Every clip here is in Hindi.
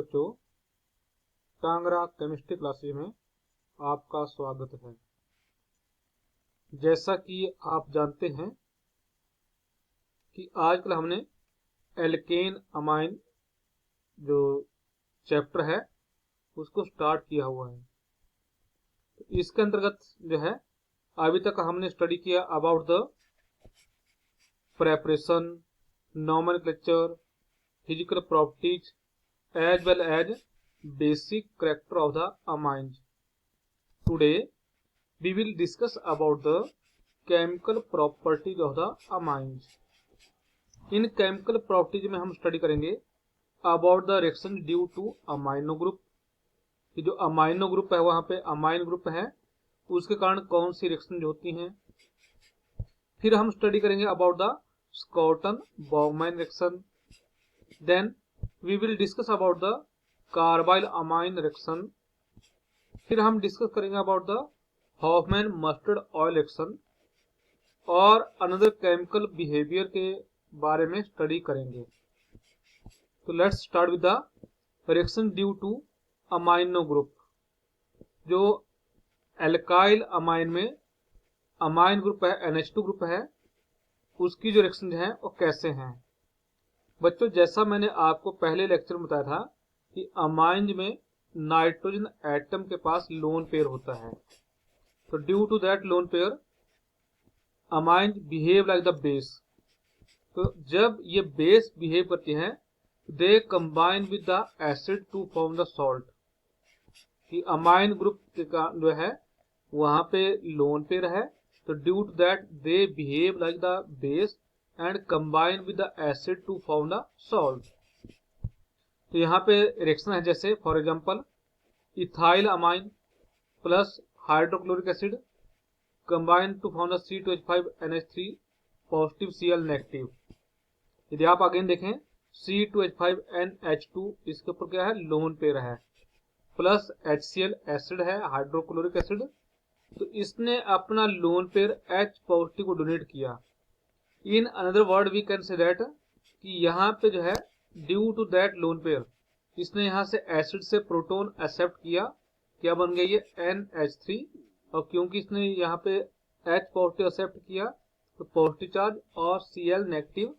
बच्चों, टांगरा केमिस्ट्री क्लासेस में आपका स्वागत है। जैसा कि आप जानते हैं कि आजकल हमने एल्केन अमाइन जो चैप्टर है उसको स्टार्ट किया हुआ है। तो इसके अंतर्गत जो है अभी तक हमने स्टडी किया about the preparation, nomenclature, physical properties as well as basic character of the amines. Today we will discuss about the chemical properties of the amines. In chemical properties में हम स्टडी करेंगे about the reaction due to amino group. कि जो अमाइनो ग्रुप है वहां पे अमाइन ग्रुप है उसके कारण कौन सी रिएक्शन होती हैं। फिर हम स्टडी करेंगे about the Schotten Baumann reaction. Then we will discuss about the carbylamine reaction. फिर हम डिस्कस करेंगे about the Hofmann mustard oil reaction और अनदर केमिकल बिहेवियर के बारे में स्टडी करेंगे। तो let's start with the reaction due to amino group. जो एल्काइल अमाइन में अमाइन ग्रुप है, NH2 ग्रुप है, उसकी जो रिएक्शन है वो कैसे हैं। बच्चों, जैसा मैंने आपको पहले लेक्चर में बताया था कि अमाइन में नाइट्रोजन एटम के पास लोन पेयर होता है। तो due to that lone pair amine behave like the base. तो जब ये बेस बिहेव करती हैं they combine with the acid to form the salt. कि अमाइन ग्रुप का जो है वहां पे लोन पेयर है, तो due to that they behave like the base and combine with the acid to form the salt. तो यहाँ पे रिएक्शन है जैसे for example ethyl amine plus hydrochloric acid combine to form the C2H5NH3 positive Cl negative. यदि आप अगेन देखें C2H5NH2 इसके ऊपर क्या है, लोन पेयर है, प्लस HCl एसिड है, हाइड्रोक्लोरिक एसिड। तो इसने अपना लोन पेयर H पॉजिटिव को डोनेट किया। In another word we can say that कि यहाँ पे जो है due to that lone pair इसने यहाँ से एसिड से प्रोटॉन एक्सेप्ट किया, क्या बन गया ये NH3। और क्योंकि इसने यहाँ पे H पॉजिटिव एक्सेप्ट किया तो पॉजिटिव चार्ज और Cl नेगेटिव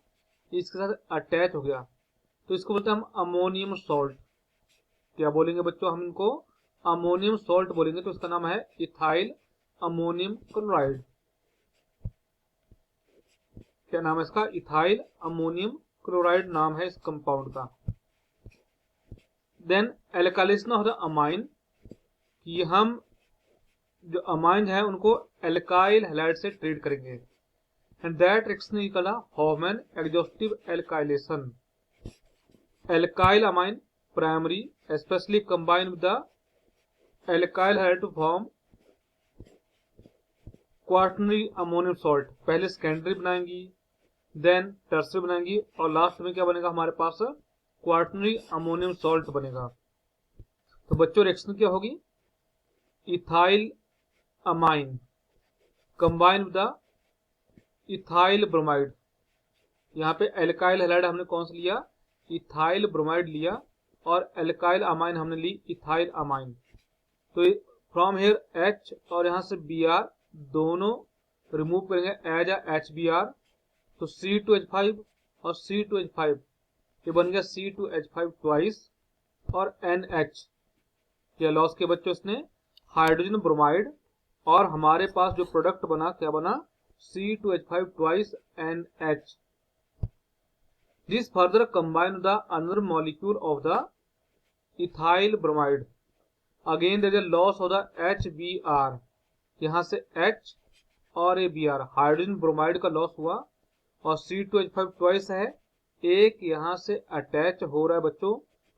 इसके साथ अटैच हो गया। तो इसको बोलते हैं हम अमोनियम सॉल्ट। क्या बोलेंगे बच्चों, हम इनको अमोनियम सॉल्ट बोलेंगे। तो इसका नाम है इथाइल अमोनियम क्लोराइड। क्या नाम है इसका, इथाइल अमोनियम क्लोराइड नाम है इस कंपाउंड का। Then alkylation of the amine, कि हम जो अमाइन है उनको एल्काइल हैलाइड से ट्रीट करेंगे and that reaction is called Hofmann exhaustive alkylation. Alkyl amine primary specially combine with the alkyl halide to form quaternary ammonium salt. पहले सेकेंडरी बनाएंगी, देन टर्सरी बनाएंगी और लास्ट में क्या बनेगा हमारे पास, क्वार्टनरी अमोनियम सॉल्ट बनेगा। तो बच्चों रिएक्शन क्या होगी, ethyl amine combine with the ethyl bromide. यहाँ पे एल्काइल हैलाइड हमने कौन सा लिया, इथाइल ब्रोमाइड लिया, और एल्काइल अमाइन हमने ली इथाइल अमाइन। तो फ्रॉम हेयर H और यहाँ से Br दोनों रिमूव करेंगे एज अ HBr। तो C2H5 और C2H5 ये बन गया C2H5 ट्वाइस और NH। क्या लॉस के बच्चों, इसने हाइड्रोजन ब्रोमाइड और हमारे पास जो प्रोडक्ट बना क्या बना, C2H5 twice NH। This further combine the another molecule of the ethyl bromide. Again there is a loss of the HBr। यहाँ से H और ये Br हाइड्रोजन ब्रोमाइड का लॉस हुआ और C2H5 ट्वाइस है, एक यहाँ से अटैच हो रहा है बच्चों,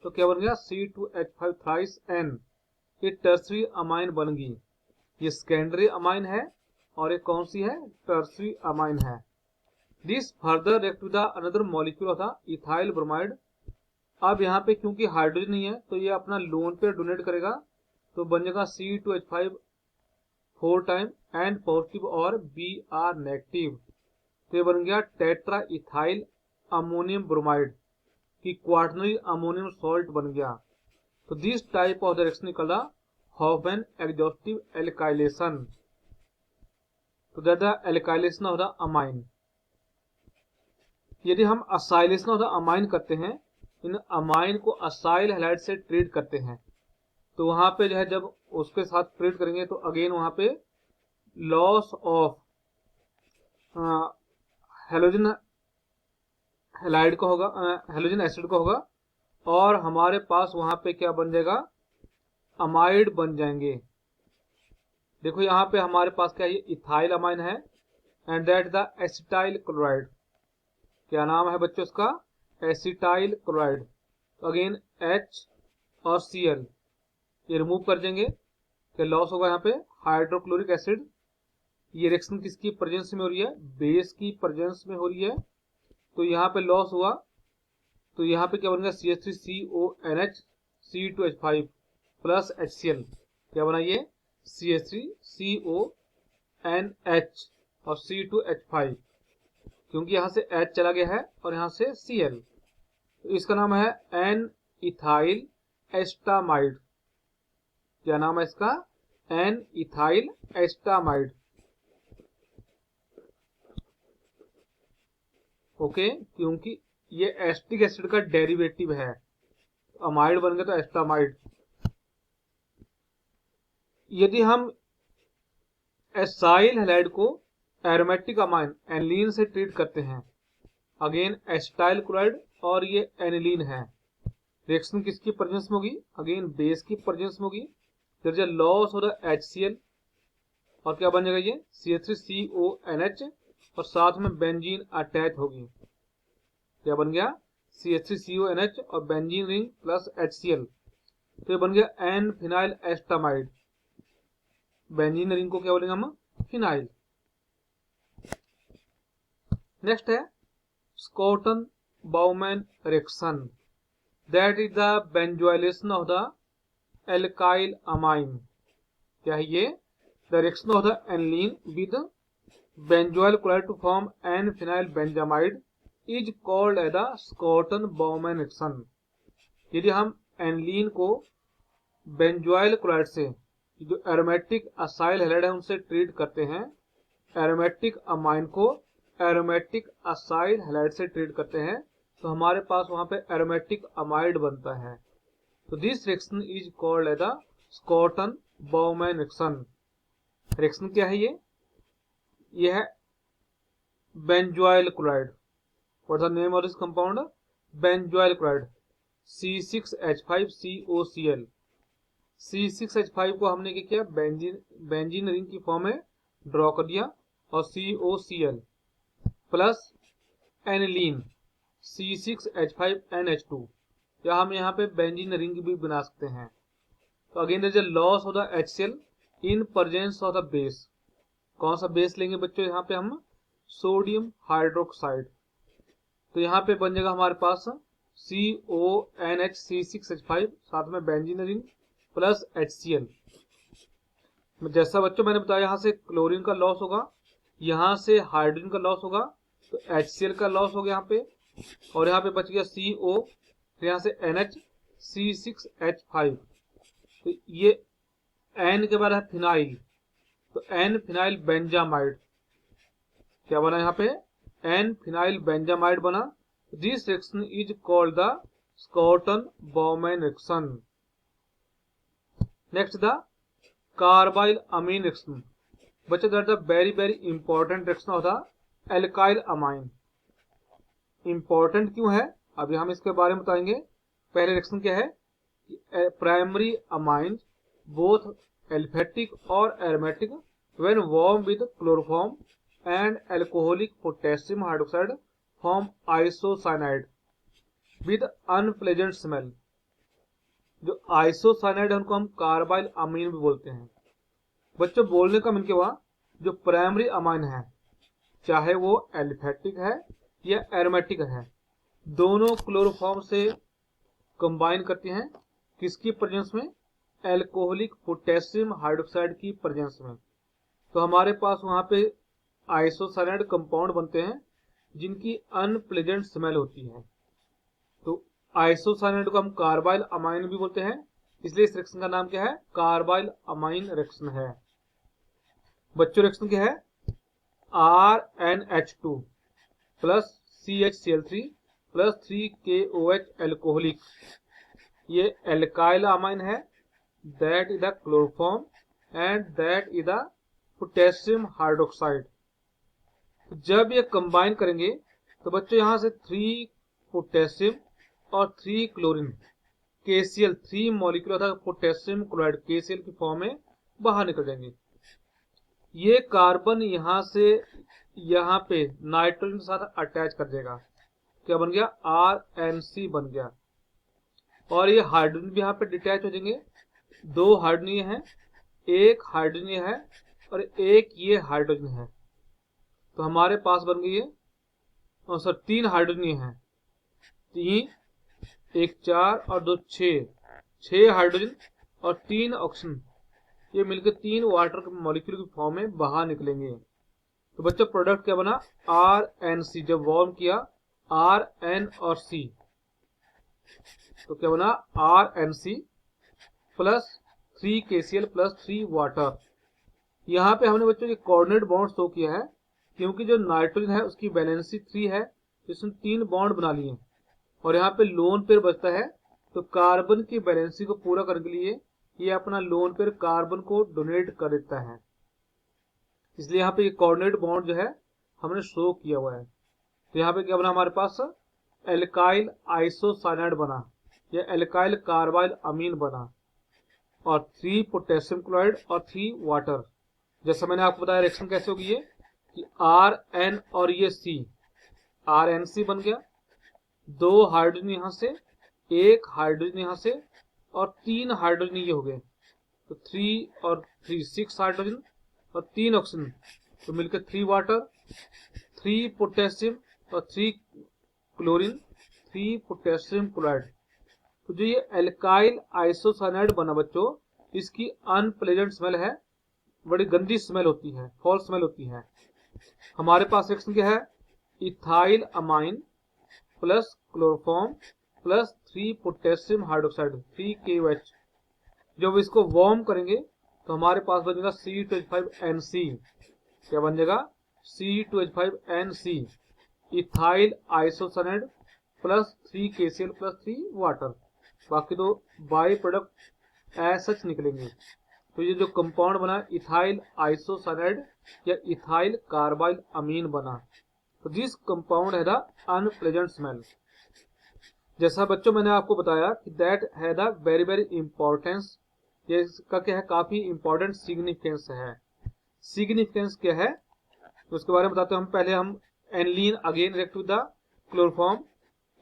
तो क्या बन गया C2H5 थ्राइस N। ये टर्सरी अमाइन बन गई। ये सेकेंडरी अमाइन है और ये कौन सी है, टर्सरी अमाइन है। This further react with another molecule of the ethyl bromide. अब यहाँ पे क्योंकि हाइड्रोजन नहीं है तो ये अपना लोन पेयर डोनेट करेगा, तो बन जाएगा C2H5 4 टाइम एंड पॉजिटिव और Br नेगेटिव। तो ये बन गया टेट्रा इथाइल अमोनियम ब्रोमाइड की क्वार्टनरी अमोनियम सॉल्ट बन गया। तो this type of the reaction is called the Hofmann exhaustive alkylation. तो that the alkylation of the amine. यदि हम असाइलेशन ऑफ द अमाइन करते हैं, इन अमाइन को असाइल हैलाइड से ट्रीट करते हैं, तो वहां पे जो है जब उसके साथ ट्रीट करेंगे तो अगेन वहां पे लॉस ऑफ हेलोजन हैलाइड का होगा, हेलोजन एसिड का होगा, और हमारे पास वहां पे क्या बन जाएगा, अमाइड बन जाएंगे। देखो यहाँ पे हमारे पास क्या है, इथाइल अमाइन है and that the acetyl chloride. क्या नाम है बच्चों इसका, एसिटाइल क्लोराइड। अगेन H और Cl ये रिमूव कर देंगे, क्या लॉस होगा यहाँ पे, हाइड्रोक्लोरिक एसिड। ये रिएक्शन किसकी प्रेजेंस में हो रही है, बेस की प्रेजेंस में हो रही है, तो यहाँ पे लॉस हुआ, तो यहाँ पे क्या बन गया, CH3CONH C2H5 प्लस HCl। क्या बना ये, CH3CONH और C2H5, क्योंकि यहाँ से H चला गया है और यहाँ से Cl, तो इसका नाम है एन इथाइल एस्टामाइड। क्या नाम है इसका, एन इथाइल एस्टामाइड। ओके, क्योंकि ये एस्टिक एसिड का डेरिवेटिव है, अमाइड बन गया तो एस्टामाइड। यदि हम एसाइल हैलाइड को एरोमेटिक अमाइन एनिलीन से ट्रीट करते हैं, अगेन एसिटाइल क्लोराइड और ये एनिलीन है, रिएक्शन किसकी प्रेजेंस में होगी, अगेन बेस की प्रेजेंस में होगी, there is a loss of the HCl और क्या बन जाएगा ये CH3CONH और साथ में बेंजीन अटैच होगी। क्या बन गया, CH3CONH और बेंजीन रिंग प्लस HCl, तो ये बन गया N phenyl acetamide. Benzene ring को क्या बोलेंगे हम, फिनाइल। नेक्स्ट है Schotten Baumann reaction, that is the benzoylation of the alkyl amine. क्या है ये, the reaction of the aniline with benzoyl chloride to form N phenyl benzamide is called as the Schotten Baumann reaction. यदि हम एनिलीन को बेंजोइल क्लोराइड से, जो एरोमेटिक असाइल हैलाइड है उनसे ट्रीट करते हैं, एरोमेटिक अमाइन को एरोमेटिक असाइल हैलाइड से ट्रीट करते हैं, तो हमारे पास वहां पे एरोमेटिक अमाइड बनता है, तो this reaction is called as the Schotten Baumann reaction. Reaction क्या है ये है benzoyl chloride. What is the name of this compound, benzoyl chloride C6H5COCl। C6H5 को हमने क्या किया, बेंजीन रिंग की फॉर्म में ड्रॉ कर दिया, और COCl प्लस एनिलीन C6H5NH2, या हम यहाँ पे बेंजीन रिंग भी बना सकते हैं। तो again there is a loss of the HCl in presence of the base. कौन सा बेस लेंगे बच्चों, यहाँ पे हम सोडियम हाइड्रोक्साइड, तो यहाँ पे बन जाएगा हमारे पास CONH C6H5 साथ में बेंजीन रिंग प्लस HCl। जैसा बच्चों मैंने बताया, यहाँ से क्लोरीन का लॉस होगा, यहाँ से हाइड्रोजन का लॉस होगा, तो HCl का लॉस हो गया यहाँ पे, और यहाँ पे बच गया CO, यहाँ से NH C6H5, तो ये N के बाद है फिनाइल, तो N फिनाइल बेंजामाइड। क्या बना यहाँ पे, N फिनाइल बेंजामाइड बना। This reaction is called the Schotten Baumann reaction. Next the carbylamine reaction. बच्चों that the very important reaction of the alkyl amine. Important क्यों है, अभी हम इसके बारे में बताएंगे। पहले रिएक्शन क्या है, प्राइमरी अमाइन बोथ एल्फेटिक और aromatic when warm with chloroform and alcoholic potassium hydroxide form isocyanide with unpleasant smell. जो आइसोसाइनाइड है उनको हम कार्बाइल अमीन भी बोलते हैं। बच्चों बोलने का मन क्या हुआ, जो प्राइमरी अमाइन है चाहे वो एल्फेटिक है या एरोमेटिक है, दोनों क्लोरोफॉर्म से कंबाइन करती हैं, किसकी प्रेजेंस में, अल्कोहलिक पोटेशियम हाइड्रोक्साइड की प्रेजेंस में। तो हमारे पास वहां पे आइसोसाइनाइड कंपाउंड बनते हैं जिनकी अनप्लेजेंट स्मेल होती है, तो आइसोसाइनाइड को हम कार्बाइल अमाइन भी बोलते हैं इसलिए इस रिएक्शन का नाम क्या है? कार्बाइल अमाइन रिएक्शन है। बच्चों रिएक्शन क्या है? RnH2 plus CHCl3 plus 3KOH alcoholic, ये एल्काइल अमाइन है, that is the chloroform and that is the potassium hydroxide. जब ये कंबाइन करेंगे तो बच्चों यहां से 3 पोटेशियम और 3 क्लोरीन KCl 3 मॉलिक्यूल अर्थात पोटेशियम क्लोराइड KCl की फॉर्म में बाहर निकल जाएंगे। ये कार्बन यहां से यहाँ पे नाइट्रोजन के साथ अटैच कर देगा, क्या बन गया? RNC बन गया। और ये हाइड्रोजन भी यहाँ पे डिटैच हो जाएंगे। 2 हाइड्रोजन ये है, 1 हाइड्रोजन ये है और 1 ये हाइड्रोजन है। तो हमारे पास बन गई है, और सर 3 हाइड्रोजन ये है, 3 1 4 और 2 6 हाइड्रोजन और 3 ऑक्सीजन, ये मिलकर 3 वाटर मॉलिक्यूल की फॉर्म में बाहर निकलेंगे। तो बच्चों प्रोडक्ट क्या बना? RNC। जब वार्म किया RN और C, तो क्या बना? RNC plus 3 KCl plus 3 water. यहाँ पे हमने बच्चों ये कोऑर्डिनेट बॉन्ड शो किया है, क्योंकि जो नाइट्रोजन है उसकी वैलेंसी 3 है, इसमें 3 बॉन्ड बना लिए और यहाँ पे लोन पेयर बचता है। तो कार्बन की वैलेंसी को पूरा करने के लिए ये अपना लोन पेयर कार्बन को डोनेट कर देता है, इसलिए यहाँ पे ये कोऑर्डिनेट बॉन्ड जो है हमने शो किया हुआ है। तो यहाँ पे क्या बना हमारे पास? एल्काइल आइसोसाइनाइड बना, या एल्काइल कार्बाइल अमीन बना, और 3 पोटेशियम क्लोराइड और 3 वाटर। जैसा मैंने आपको बताया रिएक्शन कैसे होगी ये कि RN और ये C, RNC बन गया, 2 हाइड्रोजन यहाँ से, 1 हाइड्रोजन यहाँ से और 3 हाइड्रोजन ये हो गए। तो 3 और 3 6 हाइड्रोजन और 3 ऑक्सीजन, तो मिलकर 3 वाटर, 3 पोटेशियम और 3 क्लोरीन, 3 पोटेशियम क्लोराइड। तो जो ये एल्काइल आइसोसाइनाइड बना बच्चों, इसकी अनप्लेजेंट स्मेल है, बड़ी गंदी स्मेल होती है, फॉल स्मेल होती है। हमारे पास रिएक्शन क्या है? Ethyl amine plus chloroform plus 3 potassium hydroxide 3KOH। जब इसको वार्म करेंगे तो हमारे पास बनेगा C2H5NC। क्या बन जाएगा? C2H5NC, ethyl isocyanide plus 3 KCl plus 3 water. बाकी तो बाई प्रोडक्ट एज सच निकलेंगे। तो ये जो कंपाउंड बना इथाइल आइसोसाइनाइड या इथाइल कार्बाइल अमीन बना, तो दिस कंपाउंड है द अनप्लेजेंट स्मेल। जैसा बच्चों मैंने आपको बताया कि दैट है द वेरी वेरी इंपॉर्टेंस, ये इसका क्या है? काफी इंपॉर्टेंट सिग्निफिकेंस है। सिग्निफिकेंस क्या है तो उसके बारे में बताते हैं हम। पहले हम aniline again react with the chloroform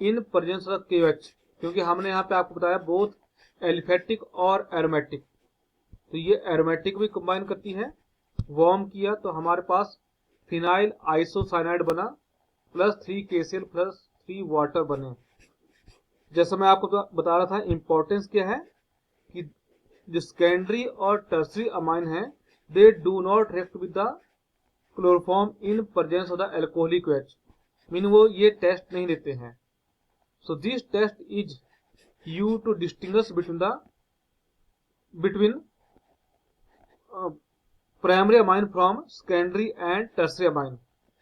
in presence of KOH, क्योंकि हमने यहाँ पे आपको बताया बोथ एलिफेटिक और एरोमेटिक, तो ये एरोमेटिक भी कंबाइन करती है। वार्म किया तो हमारे पास फिनाइल आइसोसाइनाइड बना प्लस 3 KCl प्लस 3 वाटर बने। जैसा मैं आपको बता रहा था, इंपॉर्टेंस क्या है कि जो सेकेंडरी और टर्सरी अमाइन है, they do not react with the chloroform in presence of the alcoholic OH, mean वो ये टेस्ट नहीं देते हैं। So this test is use to distinguish between primary amine from secondary and tertiary amine.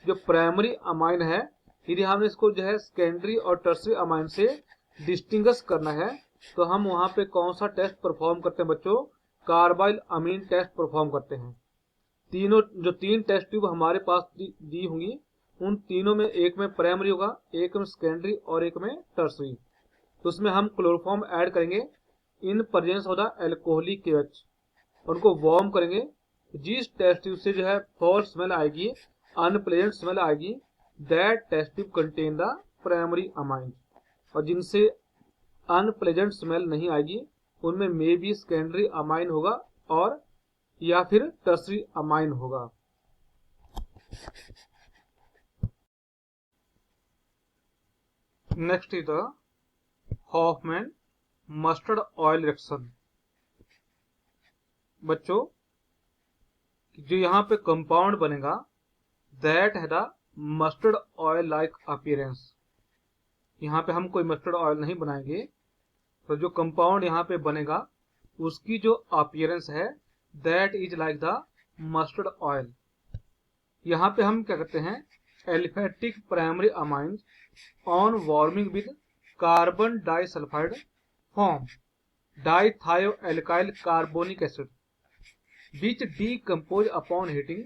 जो प्राइमरी अमाइन है, यदि हमने इसको जो है सेकेंडरी और टर्सरी अमाइन से डिस्टिंग्विश करना है, तो हम वहां पे कौन सा टेस्ट परफॉर्म करते हैं बच्चों? कार्बाइल अमीन टेस्ट परफॉर्म करते हैं। तीनों जो 3 टेस्ट ट्यूब हमारे पास दी होंगी, उन तीनों में एक में प्राइमरी होगा, एक में सेकेंडरी और एक में टर्सरी। तो उसमें हम क्लोरोफॉर्म ऐड करेंगे in presence of the alcoholic OH, उनको वार्म करेंगे। जिस टेस्ट ट्यूब से जो है फॉल स्मेल आएगी, अनप्लेजेंट स्मेल आएगी, that test tube contain the primary amine, और जिनसे अनप्लेजेंट स्मेल नहीं आएगी उनमें मे बी सेकेंडरी अमाइन होगा और या फिर टर्सरी अमाइन होगा। Next is the Hofmann mustard oil reaction. बच्चों जो यहाँ पे कंपाउंड बनेगा, दैट है the mustard oil like appearance. यहाँ पे हम कोई मस्टर्ड ऑयल नहीं बनाएंगे, तो जो कंपाउंड यहाँ पे बनेगा उसकी जो अपीयरेंस है that is like the mustard oil. यहाँ पे हम क्या करते हैं, aliphatic primary amines on warming with carbon disulphide form dithio alkyl carbonic acid which decompose upon heating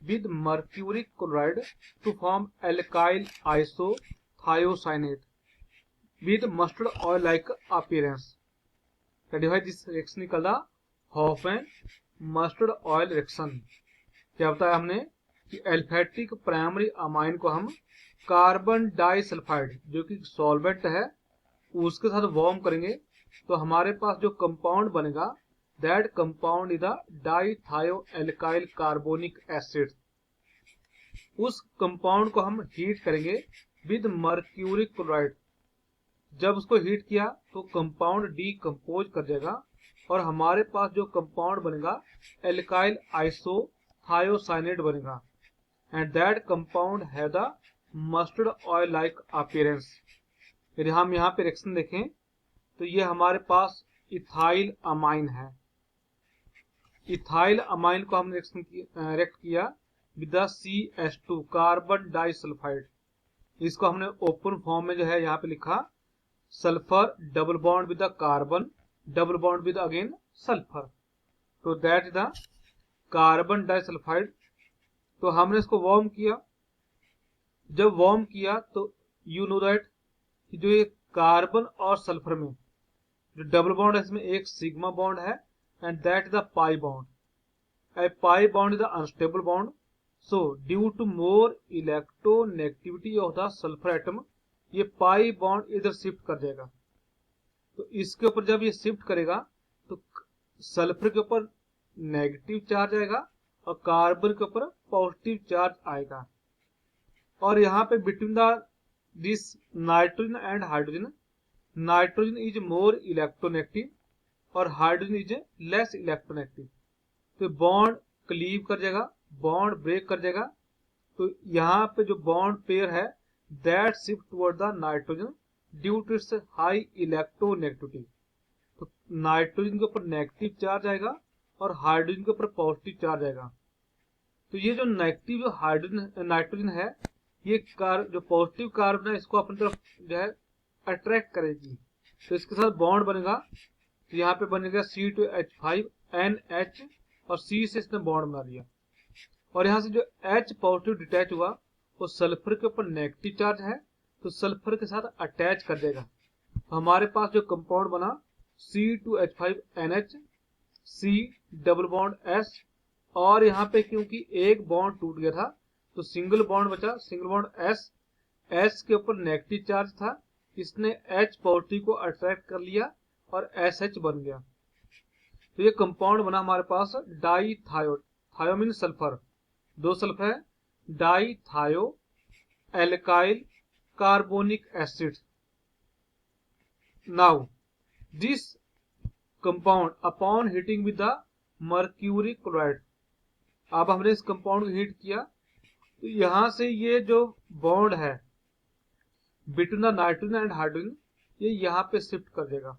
with mercuric chloride to form alkyl isothiocyanate with mustard oil like appearance. That is why this reaction is called the Hoffman mustard oil reaction. क्या बताया हमने कि एल्फेटिक प्राइमरी अमाइन को हम कार्बन डाइसल्फाइड जो कि सॉल्वेंट है उसके साथ वार्म करेंगे तो हमारे पास जो कंपाउंड बनेगा that compound is the dithioalkyl carbonic acid. उस कंपाउंड को हम हीट करेंगे विद मर्क्यूरिक क्लोराइड। जब उसको हीट किया तो कंपाउंड डीकंपोज कर जाएगा और हमारे पास जो कंपाउंड बनेगा एल्काइल आइसोथायोसाइनेट बनेगा एंड दैट कंपाउंड है the mustard oil like appearance. यदि हम यहाँ पे रिएक्शन देखें तो ये हमारे पास इथाइल अमाइन है। इथाइल अमाइन को हमने रिएक्ट किया with the CH2 carbon disulphide. इसको हमने ओपन फॉर्म में जो है यहाँ पे लिखा sulphur double bond with the carbon double bond with again sulphur, तो that is the carbon disulphide. तो हमने इसको वार्म किया। जब वार्म किया तो यू नो दैट जो ये कार्बन और सल्फर में जो डबल बॉन्ड है इसमें एक सिग्मा बॉन्ड है and that is the pi bond. A pi bond is the unstable bond. So due to more electronegativity of the sulfur atom, ये pi bond इधर शिफ्ट कर जाएगा। तो इसके ऊपर जब ये शिफ्ट करेगा तो सल्फर के ऊपर नेगेटिव चार्ज आएगा और कार्बन के ऊपर पॉजिटिव चार्ज आएगा। और यहाँ पे between the this nitrogen and hydrogen, nitrogen is more electronegative और हाइड्रोजन इज लेस इलेक्ट्रोनेगेटिव। तो बॉन्ड क्लीव कर जाएगा, बॉन्ड ब्रेक कर जाएगा। तो यहाँ पे जो बॉन्ड पेयर है that shift toward the nitrogen due to its high electronegativity. तो नाइट्रोजन के ऊपर नेगेटिव चार्ज आएगा और हाइड्रोजन के ऊपर पॉजिटिव चार्ज आएगा। तो ये जो नेगेटिव जो हाइड्रोजन नाइट्रोजन है ये जो पॉजिटिव कार्बन है इसको अपनी तरफ जो है अट्रैक्ट करेगी। तो इसके साथ बॉन्ड बनेगा। तो यहाँ पे बनेगा C2H5NH और C से इसने बॉन्ड बना दिया और यहाँ से जो H पॉजिटिव डिटैच हुआ वो सल्फर के ऊपर नेगेटिव चार्ज है तो सल्फर के साथ अटैच कर देगा। तो हमारे पास जो कंपाउंड बना C2H5NH C double bond S और यहाँ पे क्योंकि एक बॉन्ड टूट गया था तो सिंगल बॉन्ड बचा, सिंगल बॉन्ड S के ऊपर नेगेटिव चार्ज था, इसने H पॉजिटिव को अट्रैक्ट कर लिया और SH बन गया। तो ये कंपाउंड बना हमारे पास डाइथायो, थायो मीन सल्फर, दो सल्फर है, dithio alkyl carbonic acid. Now this compound upon heating with the mercury chloride, अब हमने इस कंपाउंड को हीट किया तो यहां से ये जो बॉन्ड है between the nitrogen and hydrogen ये यहाँ पे शिफ्ट कर देगा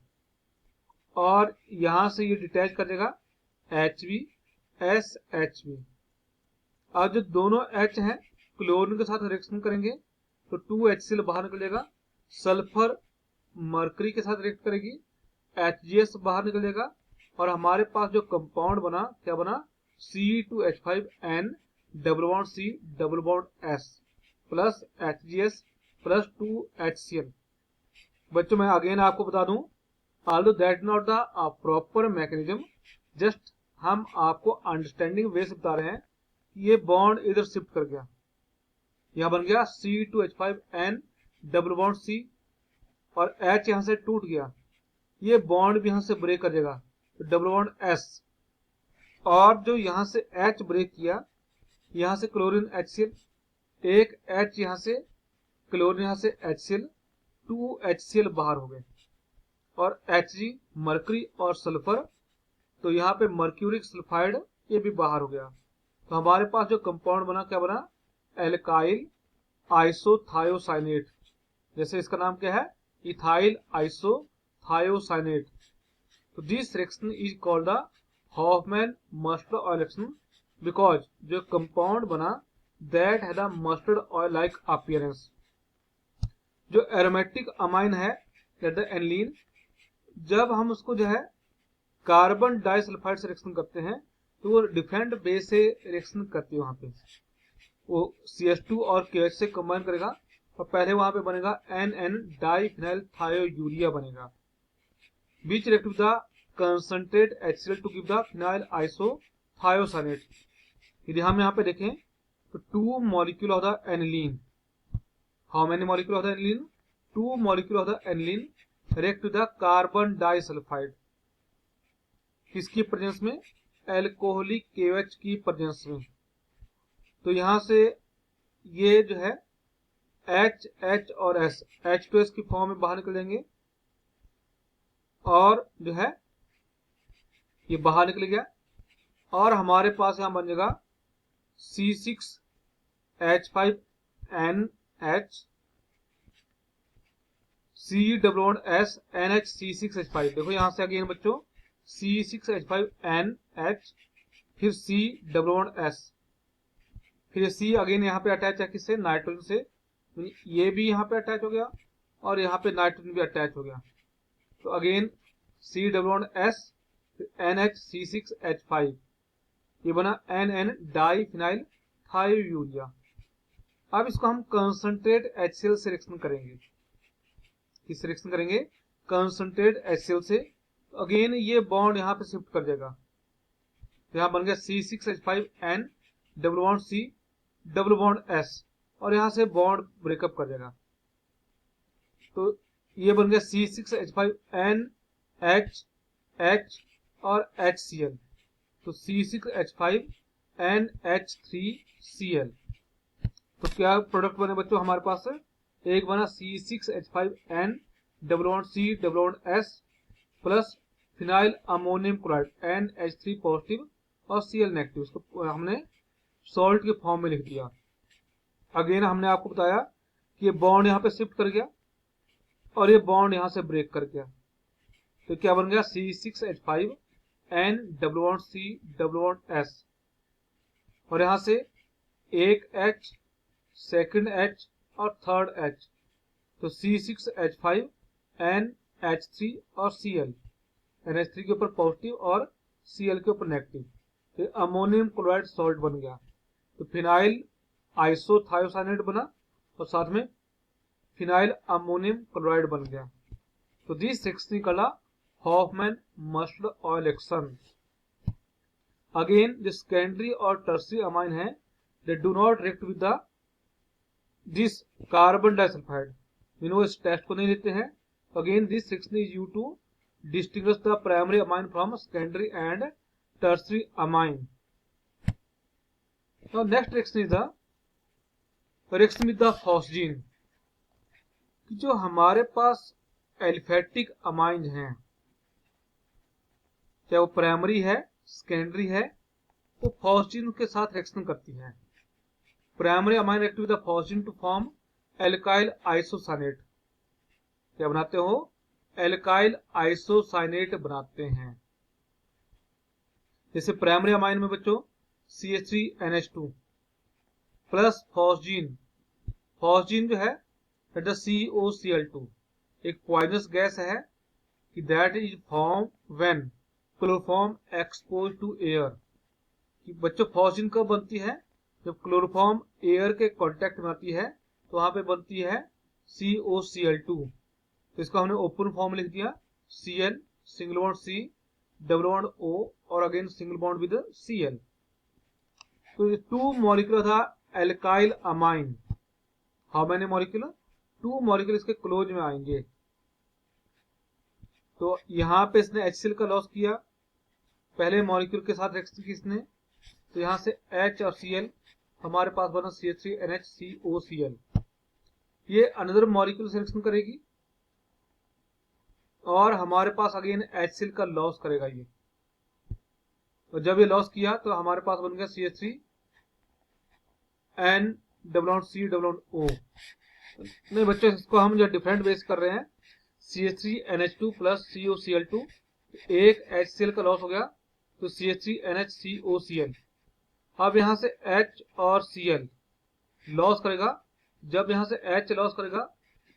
और यहां से ये डिटैच कर देगा HbSHb। अब जो दोनों H हैं क्लोरीन के साथ रिएक्शन करेंगे तो 2HCl बाहर निकलेगा, सल्फर मरकरी के साथ रिएक्ट करेगी, HgS बाहर निकलेगा और हमारे पास जो कंपाउंड बना क्या बना C2H5N double bond C double bond S plus HgS plus 2HCl। बच्चों मैं अगेन आपको बता दूं although that not the proper mechanism, just हम आपको अंडरस्टैंडिंग वे से बता रहे हैं कि ये बॉन्ड इधर शिफ्ट कर गया, यह बन गया C2H5N डबल बॉन्ड C और H यहां से टूट गया, ये बॉन्ड भी यहां से ब्रेक कर देगा तो डबल बॉन्ड S और जो यहां से H ब्रेक किया यहां से क्लोरीन HCl, एक H यहां से क्लोरीन यहां से HCl, 2HCl बाहर हो गए और Hg मरकरी और सल्फर, तो यहाँ पे मर्क्यूरिक सल्फाइड ये भी बाहर हो गया। तो हमारे पास जो कंपाउंड बना क्या बना एल्काइल आइसोथायोसाइनेट, जैसे इसका नाम क्या है इथाइल आइसोथायोसाइनेट। तो this reaction is called the Hofmann mustard oil reaction because जो कंपाउंड बना दैट है the mustard oil like appearance. जो एरोमेटिक अमाइन है दैट द एनिलीन, जब हम उसको जो है कार्बन डाइसल्फाइड से रिएक्शन करते हैं तो वो डिफरेंट बेस से रिएक्शन करती है। वहां पे वो CH2 और KH से कंबाइन करेगा और पहले वहां पे बनेगा NN डाइफिनाइल थायोयूरिया बनेगा, which react with the concentrate HCl to give the phenyl isothiocyanate. यदि हम यहाँ पे देखें तो 2 molecule of the aniline, how many molecule of the aniline, 2 molecule of the aniline react with the carbon disulfide, किसकी प्रेजेंस में, एल्कोहलिक KOH की प्रेजेंस में। तो यहां से ये जो है H, H और S, H2S की फॉर्म में बाहर निकल जाएंगे और जो है ये बाहर निकल गया और हमारे पास यहां बन जाएगा C6H5NH C+S NHC6H5। देखो यहां से अगेन बच्चों C6H5NH फिर C+S, फिर C अगेन यहाँ पे अटैच है किससे, नाइट्रोजन से, ये भी यहाँ पे अटैच हो गया और यहाँ पे नाइट्रोजन भी अटैच हो गया। तो अगेन C+S NHC6H5, ये बना NN डाइफिनाइल थायोयूरिया। अब इसको हम कंसंट्रेट HCl से रिएक्शन करेंगे, किस रिएक्शन करेंगे, कंसंट्रेट HCl से। अगेन ये बॉन्ड यहाँ पे शिफ्ट कर जाएगा, यहाँ बन गया C6H5N double bond C double bond S और यहां से बॉन्ड ब्रेकअप कर देगा। तो ये बन गया C6H5NH H और HCl, तो C6H5NH3Cl। तो क्या प्रोडक्ट बने बच्चों हमारे पास, एक बना C6H5N double bond C double bond S plus phenyl ammonium chloride NH3 positive और Cl नेगेटिव, इसको हमने सॉल्ट के फॉर्म में लिख दिया। अगेन हमने आपको बताया कि ये बॉन्ड यहाँ पे शिफ्ट कर गया और ये बॉन्ड यहाँ से ब्रेक कर गया, तो क्या बन गया C6H5N double bond C double bond S और यहाँ से एक H, सेकंड H और थर्ड H, तो C6H5NH3 और Cl, NH3 के ऊपर पॉजिटिव और Cl के ऊपर नेगेटिव, तो अमोनियम क्लोराइड सॉल्ट बन गया। तो फिनाइल आइसोथायोसाइनेट बना और साथ में फिनाइल अमोनियम क्लोराइड बन गया। तो this reaction called Hofmann mustard oil reaction. Again जो सेकेंडरी और टर्शियरी अमाइन है they do not react with the this carbon disulfide, mean वो इस टेस्ट को नहीं लेते हैं। Again this reaction is used to distinguish the primary amine from secondary and tertiary amine. Now next reaction is the reaction with the phosgene, कि जो हमारे पास एलिफेटिक अमाइन हैं, चाहे वो प्राइमरी है सेकेंडरी है, वो फॉस्जीन के साथ रिएक्शन करती है। Primary amine react with the phosgene to form alkyl isocyanate, क्या बनाते हो, एल्काइल आइसोसाइनेट बनाते हैं। जैसे प्राइमरी अमाइन में बच्चों CH3NH2 प्लस फॉस्जीन, फॉस्जीन जो है COCl2 एक पॉइजनस गैस है कि that is form when chloroform expose to air, कि बच्चों फॉस्जीन कब बनती है, जब क्लोरोफॉर्म एयर के कांटेक्ट में आती है तो वहां पे बनती है COCl2। तो इसको हमने ओपन फॉर्म लिख दिया Cl single bond C double bond O और again single bond with Cl। तो 2 मॉलिक्यूल था alkyl amine, how many molecule, 2 molecule इसके क्लोज में आएंगे। तो यहां पे इसने HCl का लॉस किया, पहले मॉलिक्यूल के साथ रिएक्शन की इसने, तो यहां से H और Cl हमारे पास बना CH3NH COCl। ये अनदर मॉलिक्यूल से रिएक्शन करेगी और हमारे पास अगेन HCl का लॉस करेगा ये, और जब ये लॉस किया तो हमारे पास बन गया CH3N double bond C double bond O। नहीं बच्चों, इसको हम जो डिफरेंट बेस कर रहे हैं CH3NH2 प्लस COCl2, एक HCl का लॉस हो गया तो CH3NHCOCl। अब यहाँ से H और Cl लॉस करेगा, जब यहाँ से H लॉस करेगा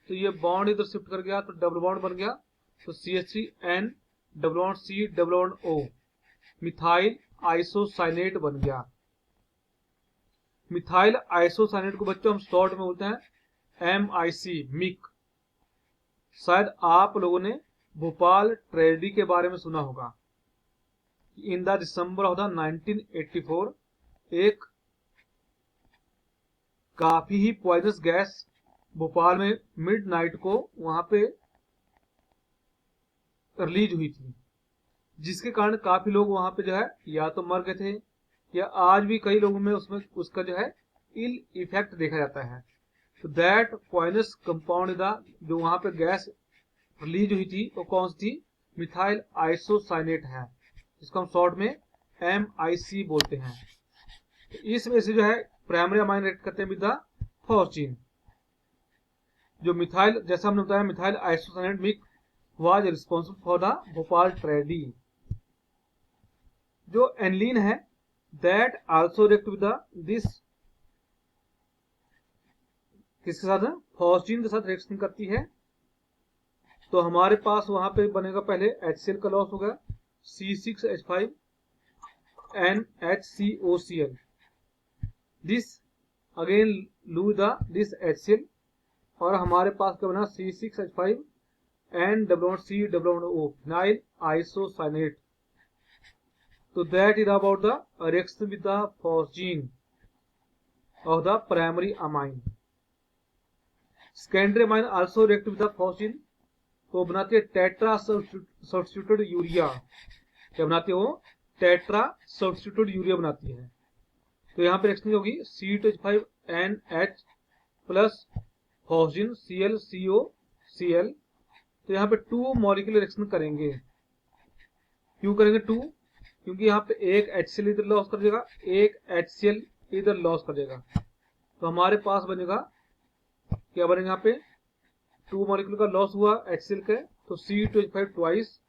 तो ये बॉन्ड इधर शिफ्ट कर गया तो डबल बॉन्ड बन गया, तो CH3N double bond C double bond O methyl isocyanate बन गया। मिथाइल आइसोसाइनेट को बच्चों हम शॉर्ट में बोलते हैं MIC, मिक। शायद आप लोगों ने भोपाल ट्रेजेडी के बारे में सुना होगा। In the December of the 1984 एक काफी ही पॉइजनस गैस भोपाल में मिडनाइट को वहां पे रिलीज हुई थी, जिसके कारण काफी लोग वहां पे जो है या तो मर गए थे या आज भी कई लोगों में उसमें उसका जो है इल इफेक्ट देखा जाता है। तो दैट पॉइजनस कंपाउंड जो वहां पे गैस रिलीज हुई थी वो कौन सी थी? मिथाइल आइसोसाइनेट है, जिसको हम शॉर्ट में MIC बोलते हैं। तो इसमें से जो है प्राइमरी अमाइन रिएक्ट करते हैं विद द फॉस्फीन। जो मिथाइल, जैसा हमने बताया, methyl isocyanate MIC was responsible for the Bhopal tragedy. जो एनलिन है that also react with this, किसके साथ है? फॉस्फीन के साथ रिएक्शन करती है। तो हमारे पास वहां पे बनेगा पहले HCl का लॉस होगा C6H5NHCOCl, this again lose this HCl, और हमारे पास क्या बना? C6H5N_C_O phenyl isocyanate. तो that is about the reaction with the phosphine of the primary amine. Secondary amine also react with the phosphine, तो बनाती है टेट्रा सब्स्टिट्यूटेड यूरिया। क्या बनाती है वो? टेट्रा सब्स्टिट्यूटेड यूरिया बनाती है। तो यहाँ पे रिएक्शन होगी C2H5NH प्लस फॉस्फीन ClCOCl। तो यहाँ पे 2 मॉलिक्यूलर रिएक्शन करेंगे। क्यों करेंगे 2? क्योंकि यहाँ पे एक HCl इधर लॉस कर देगा, एक HCl इधर लॉस कर देगा। तो हमारे पास बनेगा, क्या बनेगा? यहाँ पे 2 मॉलिक्यूल का लॉस हुआ HCl के, तो C2H5 twice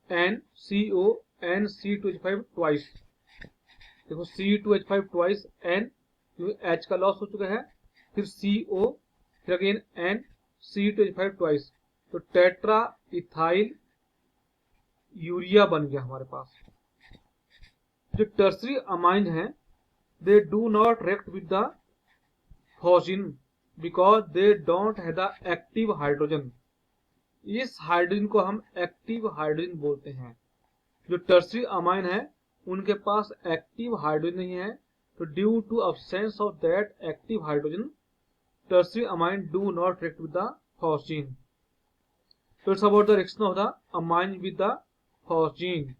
NCO NC2H5 twice. देखो C2H5 ट्वाइस N, H का लॉस हो चुका है, फिर CO, फिर अगेन N, C2H5 ट्वाइस, तो टेट्रा इथाइल यूरिया बन गया हमारे पास। जो टर्सरी अमाइन है they do not react with the phosphine because they don't have the active hydrogen. इस हाइड्रोजन को हम एक्टिव हाइड्रोजन बोलते हैं। जो टर्सरी अमाइन है उनके पास एक्टिव हाइड्रोजन नहीं है, तो due to absence of that active hydrogen tertiary amine do not react with the phosphine. तो it's about the reaction of the amine with the phosphine.